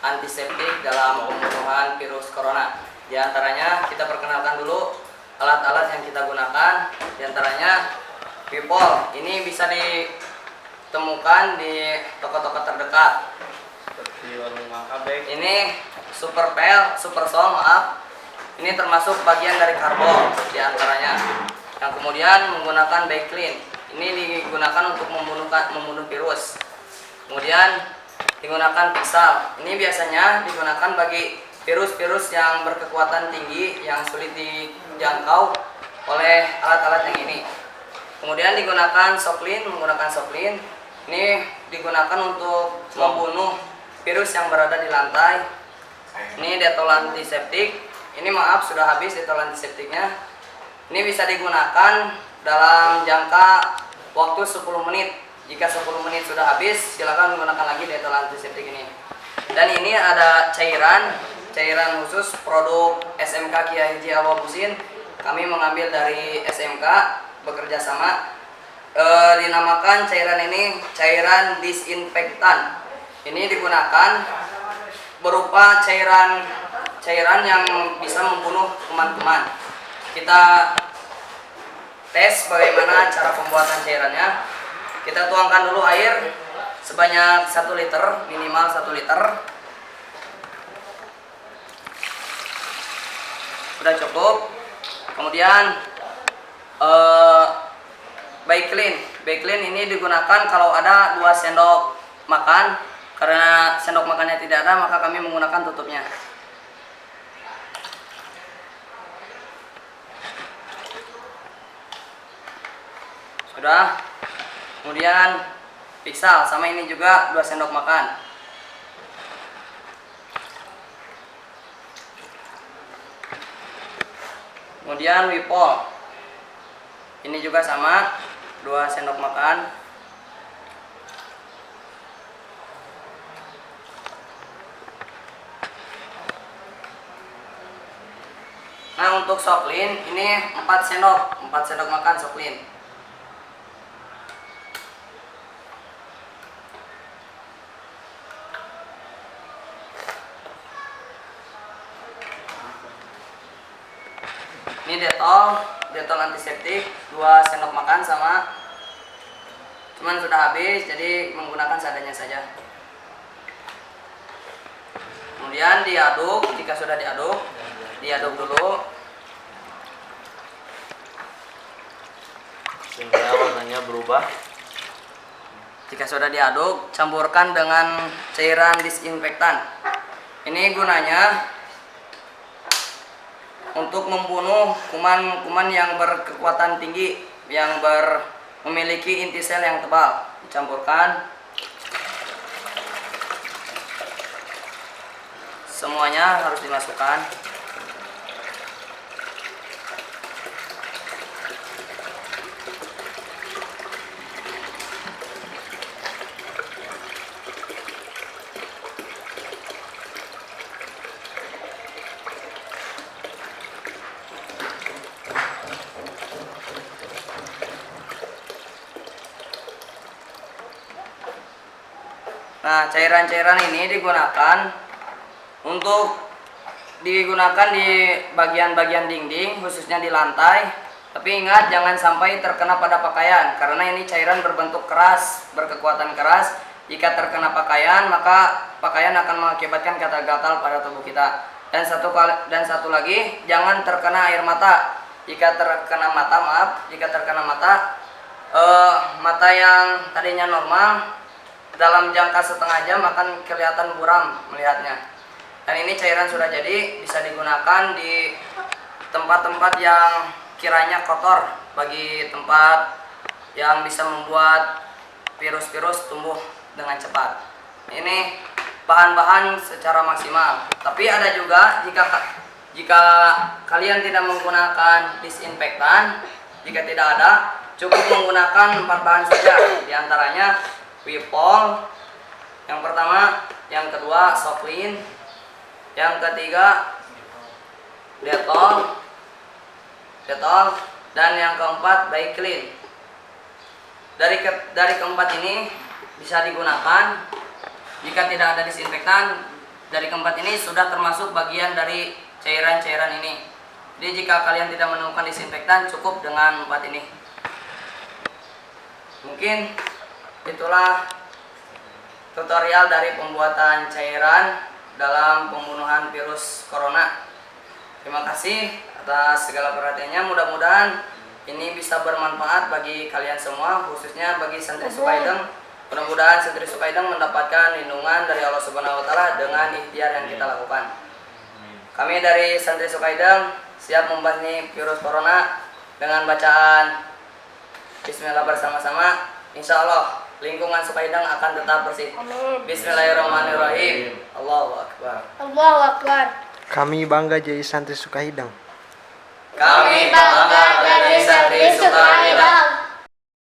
antiseptik dalam pembunuhan virus corona. Di antaranya kita perkenalkan dulu alat-alat yang kita gunakan. Di antaranya Wipol. Ini bisa ditemukan di toko-toko terdekat. Seperti warung Makabek. Ini Super Pel, Super Sol, maaf. Ini termasuk bagian dari karbon di antaranya. Yang kemudian menggunakan Backlin. Ini digunakan untuk membunuh virus. Kemudian digunakan Pixal. Ini biasanya digunakan bagi virus-virus yang berkekuatan tinggi yang sulit dijangkau oleh alat-alat yang ini. Kemudian digunakan Soklin, menggunakan Soklin. Ini digunakan untuk membunuh virus yang berada di lantai. Ini Dettol antiseptik. Ini maaf sudah habis Dettol antiseptiknya. Ini bisa digunakan dalam jangka waktu 10 menit. Jika 10 menit sudah habis, silakan menggunakan lagi Dettol antiseptik ini. Dan ini ada cairan khusus produk SMK Kiai Haji Awabusin. Kami mengambil dari SMK, bekerja sama. Dinamakan cairan ini cairan disinfektan. Ini digunakan berupa cairan yang bisa membunuh kuman-kuman. Kita tes bagaimana cara pembuatan cairannya. Kita tuangkan dulu air sebanyak 1 liter, minimal 1 liter. Sudah cukup. Kemudian Backlin ini digunakan kalau ada 2 sendok makan. Karena sendok makannya tidak ada, maka kami menggunakan tutupnya. Sudah. Kemudian Pixal, sama ini juga 2 sendok makan. Kemudian Wipol. Ini juga sama 2 sendok makan. Nah, untuk Soklin ini 4 sendok makan Soklin. Ini Dettol antiseptik 2 sendok makan sama. Cuman sudah habis, jadi menggunakan seadanya saja. Kemudian diaduk. Jika sudah diaduk dulu Sehingga warnanya berubah. Jika sudah diaduk, campurkan dengan cairan disinfektan. Ini gunanya untuk membunuh kuman-kuman yang berkekuatan tinggi, yang memiliki inti sel yang tebal. Dicampurkan semuanya, harus dimasukkan. Nah, cairan-cairan ini digunakan di bagian-bagian dinding, khususnya di lantai. Tapi ingat, jangan sampai terkena pada pakaian, karena ini cairan berbentuk keras, berkekuatan keras. Jika terkena pakaian, maka pakaian akan mengakibatkan gatal-gatal pada tubuh kita. Dan satu lagi, jangan terkena air mata. Jika terkena mata, mata yang tadinya normal, dalam jangka setengah jam akan kelihatan buram melihatnya. Dan ini cairan sudah jadi, bisa digunakan di tempat-tempat yang kiranya kotor, bagi tempat yang bisa membuat virus-virus tumbuh dengan cepat. Ini bahan-bahan secara maksimal. Tapi ada juga jika kalian tidak menggunakan disinfektan, jika tidak ada, cukup menggunakan 4 bahan saja. Di antaranya Wipol yang pertama, yang kedua Soklin, yang ketiga Dettol, dan yang keempat Backlin. Dari keempat ini bisa digunakan. Jika tidak ada disinfektan, dari keempat ini sudah termasuk bagian dari cairan-cairan ini. Jadi jika kalian tidak menemukan disinfektan, cukup dengan 4 ini. Mungkin itulah tutorial dari pembuatan cairan dalam pembunuhan virus corona. Terima kasih atas segala perhatiannya. Mudah-mudahan ini bisa bermanfaat bagi kalian semua, khususnya bagi santri Sukaideng. Mudah-mudahan santri Sukaideng mendapatkan lindungan dari Allah Subhanahu wa taala dengan ikhtiar yang kita lakukan. Kami dari santri Sukaideng siap membasmi virus corona dengan bacaan Bismillah bersama-sama. Insya Allah lingkungan Sukaideng akan tetap bersih. Amin. Bismillahirrahmanirrahim. Allahu Akbar. Allahu Akbar. Kami bangga jadi santri Sukaideng. Kami bangga dari santri Sukaideng.